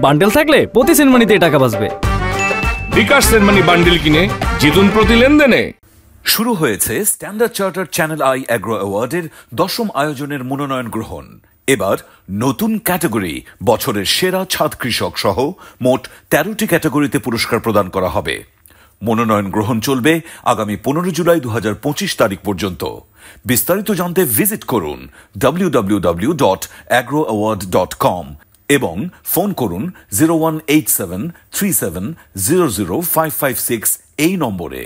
Bundle থাকলে প্রতি সেনমানিতে টাকা বাঁচবে। বিকাশ সেনমানি বান্ডেল কিনে জিতুন প্রতি লেনদেনে। শুরু হয়েছে standard charter channel I agro অ্যাওয়ার্ডের 10ম আয়োজনের মনোনয়ন গ্রহণ। এবার নতুন ক্যাটাগরি বছরের সেরা ছাদ কৃষক সহ মোট 13টি ক্যাটাগরিতে পুরস্কার প্রদান করা হবে। মনোনয়ন গ্রহণ চলবে আগামী 15 জুলাই 2025 তারিখ পর্যন্ত। বিস্তারিত জানতে ভিজিট করুন www.agroaward.com এবং ফোন করুন 018737000556 এই নম্বরে।